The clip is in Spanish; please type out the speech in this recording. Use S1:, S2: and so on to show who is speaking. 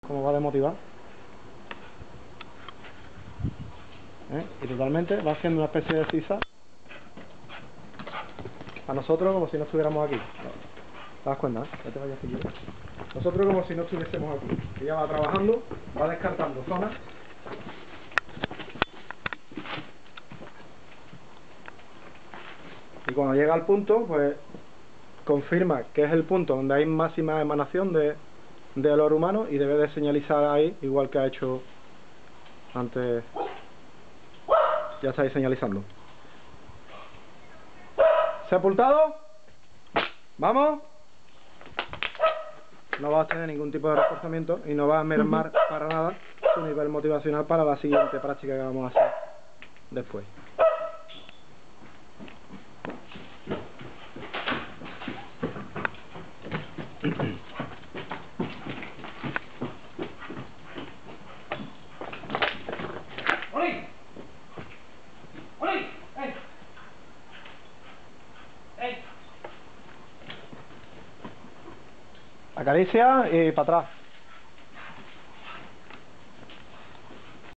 S1: cómo va de motivar. Y totalmente va haciendo una especie de zigzag a nosotros como si no estuviéramos aquí. ¿Te das cuenta? Ya te vayas si quieres. Nosotros como si no estuviésemos aquí. Ella va trabajando, va descartando zonas. Y cuando llega al punto, pues confirma que es el punto donde hay máxima emanación de olor humano y debe de señalizar ahí, igual que ha hecho antes. Ya está ahí señalizando. ¿Sepultado? ¿Vamos? No va a tener ningún tipo de reforzamiento y no va a mermar para nada su nivel motivacional para la siguiente práctica que vamos a hacer después. Acaricia y para atrás.